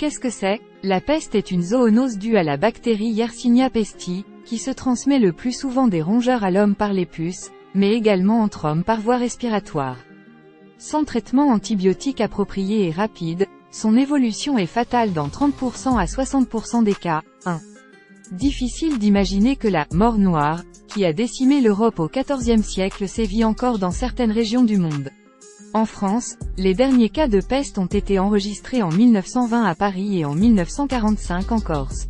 Qu'est-ce que c'est? La peste est une zoonose due à la bactérie Yersinia pestis, qui se transmet le plus souvent des rongeurs à l'homme par les puces, mais également entre hommes par voie respiratoire. Sans traitement antibiotique approprié et rapide, son évolution est fatale dans 30% à 60% des cas. 1. Difficile d'imaginer que la « mort noire », qui a décimé l'Europe au XIVe siècle sévit encore dans certaines régions du monde. En France, les derniers cas de peste ont été enregistrés en 1920 à Paris et en 1945 en Corse.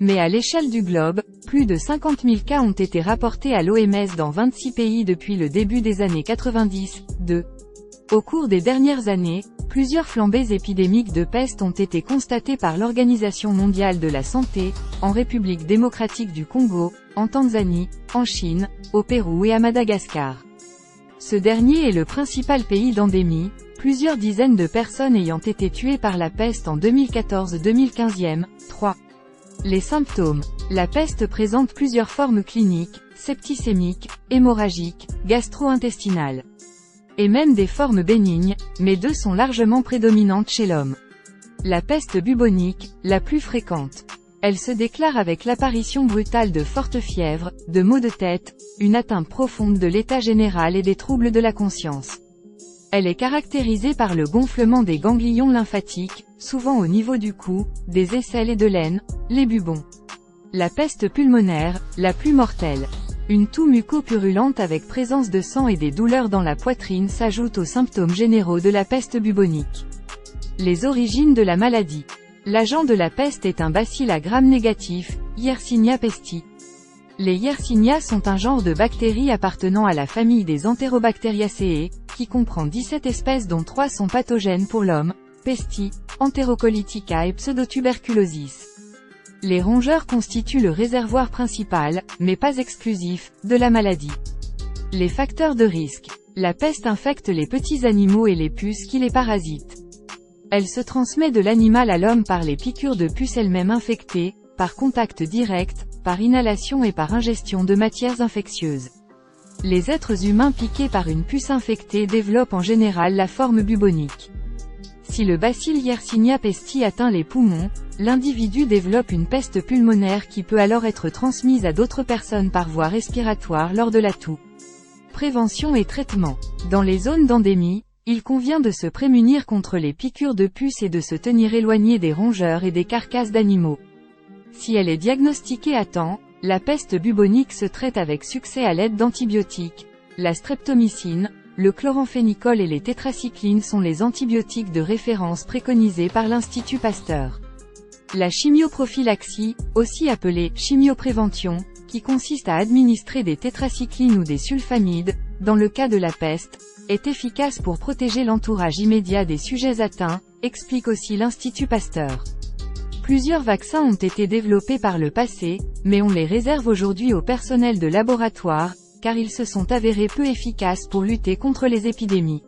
Mais à l'échelle du globe, plus de 50 000 cas ont été rapportés à l'OMS dans 26 pays depuis le début des années 90. 2. Au cours des dernières années, plusieurs flambées épidémiques de peste ont été constatées par l'Organisation mondiale de la santé, en République démocratique du Congo, en Tanzanie, en Chine, au Pérou et à Madagascar. Ce dernier est le principal pays d'endémie, plusieurs dizaines de personnes ayant été tuées par la peste en 2014-2015. 3. Les symptômes. La peste présente plusieurs formes cliniques, septicémiques, hémorragiques, gastro-intestinales. Et même des formes bénignes, mais deux sont largement prédominantes chez l'homme. La peste bubonique, la plus fréquente. Elle se déclare avec l'apparition brutale de fortes fièvres, de maux de tête, une atteinte profonde de l'état général et des troubles de la conscience. Elle est caractérisée par le gonflement des ganglions lymphatiques, souvent au niveau du cou, des aisselles et de l'aine, les bubons. La peste pulmonaire, la plus mortelle. Une toux muco-purulente avec présence de sang et des douleurs dans la poitrine s'ajoute aux symptômes généraux de la peste bubonique. Les origines de la maladie. L'agent de la peste est un bacille à gram négatif, Yersinia pestis. Les Yersinia sont un genre de bactéries appartenant à la famille des Enterobacteriaceae, qui comprend 17 espèces dont 3 sont pathogènes pour l'homme, Pestis, Enterocolitica et Pseudotuberculosis. Les rongeurs constituent le réservoir principal, mais pas exclusif, de la maladie. Les facteurs de risque. La peste infecte les petits animaux et les puces qui les parasitent. Elle se transmet de l'animal à l'homme par les piqûres de puces elles-mêmes infectées, par contact direct, par inhalation et par ingestion de matières infectieuses. Les êtres humains piqués par une puce infectée développent en général la forme bubonique. Si le bacille Yersinia pestis atteint les poumons, l'individu développe une peste pulmonaire qui peut alors être transmise à d'autres personnes par voie respiratoire lors de la toux. Prévention et traitement. Dans les zones d'endémie, il convient de se prémunir contre les piqûres de puces et de se tenir éloigné des rongeurs et des carcasses d'animaux. Si elle est diagnostiquée à temps, la peste bubonique se traite avec succès à l'aide d'antibiotiques. La streptomycine, le chloramphénicol et les tétracyclines sont les antibiotiques de référence préconisés par l'Institut Pasteur. La chimioprophylaxie, aussi appelée chimioprévention, qui consiste à administrer des tétracyclines ou des sulfamides, dans le cas de la peste, est efficace pour protéger l'entourage immédiat des sujets atteints, explique aussi l'Institut Pasteur. Plusieurs vaccins ont été développés par le passé, mais on les réserve aujourd'hui au personnel de laboratoire, car ils se sont avérés peu efficaces pour lutter contre les épidémies.